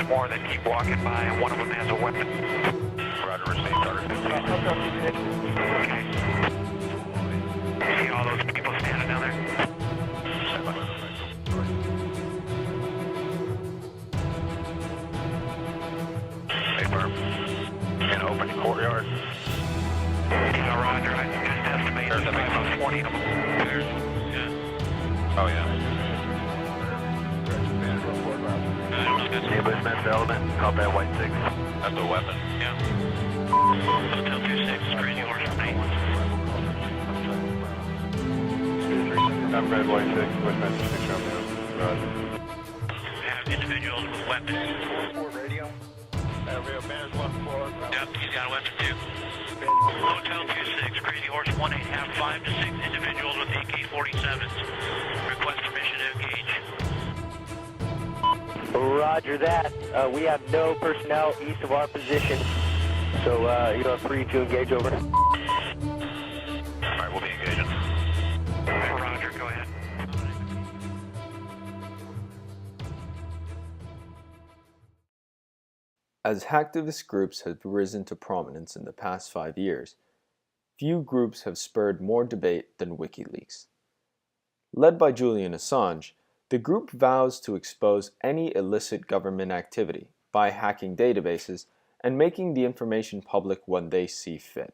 there's more that keep walking by, and one of them has a weapon. Roger, received, Target 15. Okay. See all those people standing down there? Hey, firm. In open courtyard. Yeah, Roger. I just estimated there's about 20 of them. Yeah. Oh, yeah. Ambulance man development. Copy that white 6. That's a weapon. Yeah. Hotel 26, crazy horse from 8. I'm red, white 6, West Manchester 6 Romeo. Have individuals with weapons. Radio. Real man's 1-4. Yep, he's got a weapon too. Hotel 26, crazy horse 1-8. Have 5 to 6 individuals with AK-47s. Request permission to engage. Roger that. We have no personnel east of our position, so you are free to engage over. Alright, we'll be engaging. Roger, go ahead. As hacktivist groups have risen to prominence in the past 5 years, few groups have spurred more debate than Wikileaks. Led by Julian Assange, the group vows to expose any illicit government activity by hacking databases and making the information public when they see fit.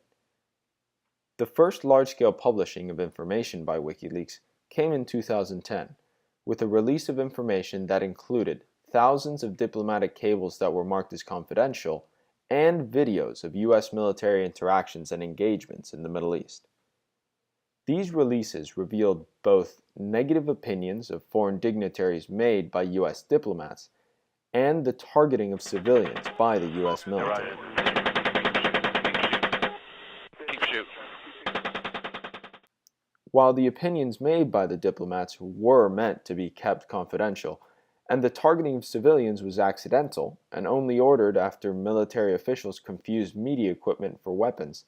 The first large-scale publishing of information by Wikileaks came in 2010, with a release of information that included thousands of diplomatic cables that were marked as confidential and videos of U.S. military interactions and engagements in the Middle East. These releases revealed both negative opinions of foreign dignitaries made by U.S. diplomats and the targeting of civilians by the U.S. military. Keep shooting. While the opinions made by the diplomats were meant to be kept confidential, and the targeting of civilians was accidental and only ordered after military officials confused media equipment for weapons,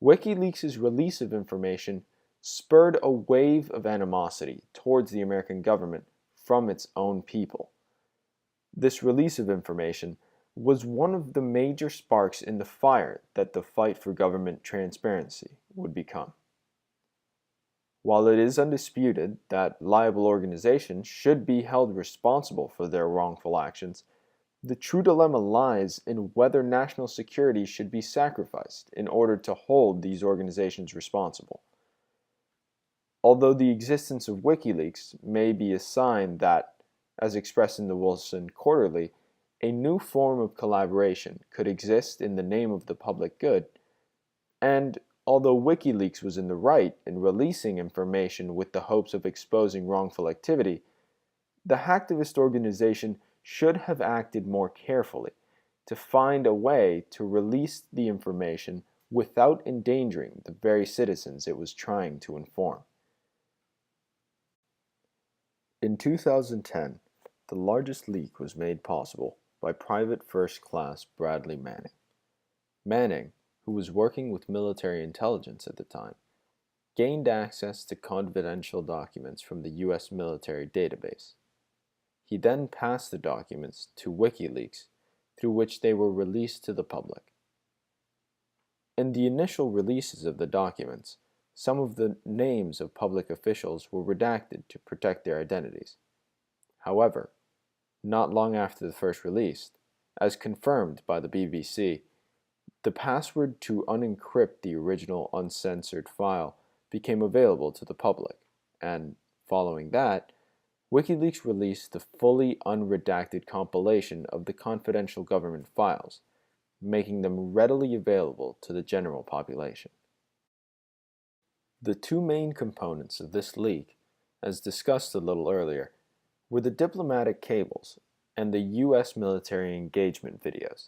WikiLeaks' release of information spurred a wave of animosity towards the American government from its own people. This release of information was one of the major sparks in the fire that the fight for government transparency would become. While it is undisputed that liable organizations should be held responsible for their wrongful actions, the true dilemma lies in whether national security should be sacrificed in order to hold these organizations responsible. Although the existence of WikiLeaks may be a sign that, as expressed in the Wilson Quarterly, a new form of collaboration could exist in the name of the public good, and although WikiLeaks was in the right in releasing information with the hopes of exposing wrongful activity, the hacktivist organization should have acted more carefully to find a way to release the information without endangering the very citizens it was trying to inform. In 2010, the largest leak was made possible by Private First Class Bradley Manning. Manning, who was working with military intelligence at the time, gained access to confidential documents from the U.S. military database. He then passed the documents to WikiLeaks, through which they were released to the public. In the initial releases of the documents, some of the names of public officials were redacted to protect their identities. However, not long after the first release, as confirmed by the BBC, the password to unencrypt the original uncensored file became available to the public, and, following that, WikiLeaks released the fully unredacted compilation of the confidential government files, making them readily available to the general population. The two main components of this leak, as discussed a little earlier, were the diplomatic cables and the U.S. military engagement videos.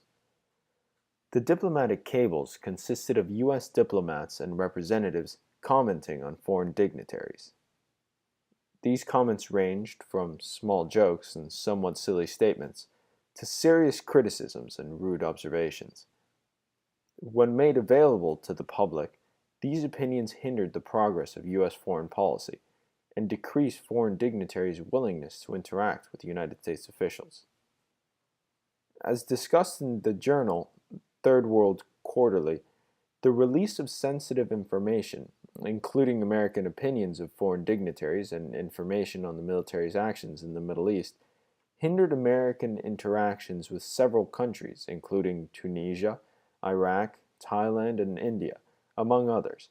The diplomatic cables consisted of U.S. diplomats and representatives commenting on foreign dignitaries. These comments ranged from small jokes and somewhat silly statements to serious criticisms and rude observations. When made available to the public, these opinions hindered the progress of U.S. foreign policy and decreased foreign dignitaries' willingness to interact with United States officials. As discussed in the journal Third World Quarterly, the release of sensitive information, including American opinions of foreign dignitaries and information on the military's actions in the Middle East, hindered American interactions with several countries, including Tunisia, Iraq, Thailand, and India, among others,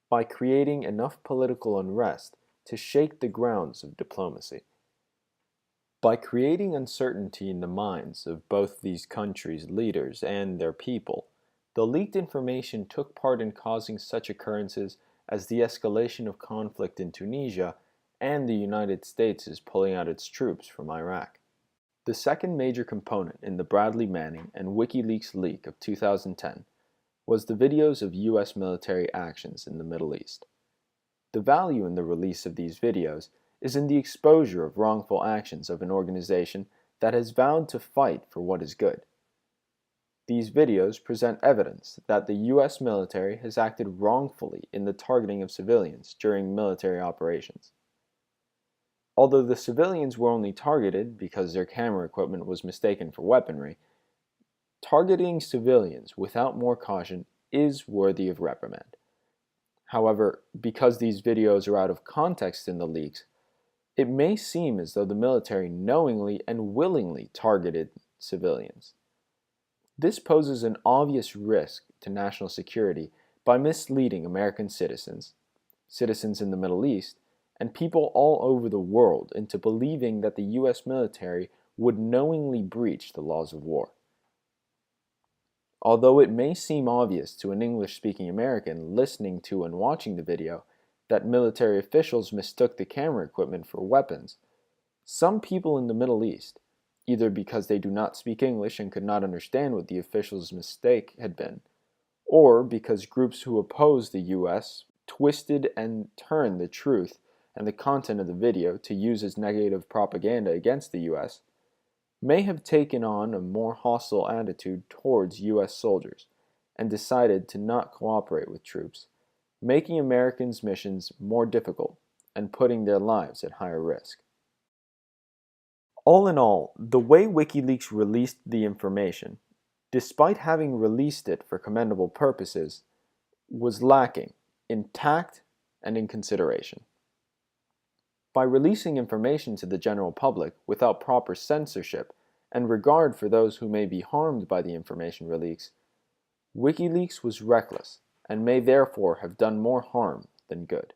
by creating enough political unrest to shake the grounds of diplomacy. By creating uncertainty in the minds of both these countries' leaders and their people, the leaked information took part in causing such occurrences as the escalation of conflict in Tunisia and the United States' pulling out its troops from Iraq. The second major component in the Bradley Manning and Wikileaks leak of 2010 was the videos of U.S. military actions in the Middle East. The value in the release of these videos is in the exposure of wrongful actions of an organization that has vowed to fight for what is good. These videos present evidence that the U.S. military has acted wrongfully in the targeting of civilians during military operations. Although the civilians were only targeted because their camera equipment was mistaken for weaponry, targeting civilians without more caution is worthy of reprimand. However, because these videos are out of context in the leaks, it may seem as though the military knowingly and willingly targeted civilians. This poses an obvious risk to national security by misleading American citizens, citizens in the Middle East, and people all over the world into believing that the U.S. military would knowingly breach the laws of war. Although it may seem obvious to an English-speaking American listening to and watching the video that military officials mistook the camera equipment for weapons, some people in the Middle East, either because they do not speak English and could not understand what the officials' mistake had been, or because groups who oppose the U.S. twisted and turned the truth and the content of the video to use as negative propaganda against the U.S., may have taken on a more hostile attitude towards U.S. soldiers and decided to not cooperate with troops, making Americans' missions more difficult and putting their lives at higher risk. All in all, the way WikiLeaks released the information, despite having released it for commendable purposes, was lacking in tact and in consideration. By releasing information to the general public without proper censorship and regard for those who may be harmed by the information released, WikiLeaks was reckless and may therefore have done more harm than good.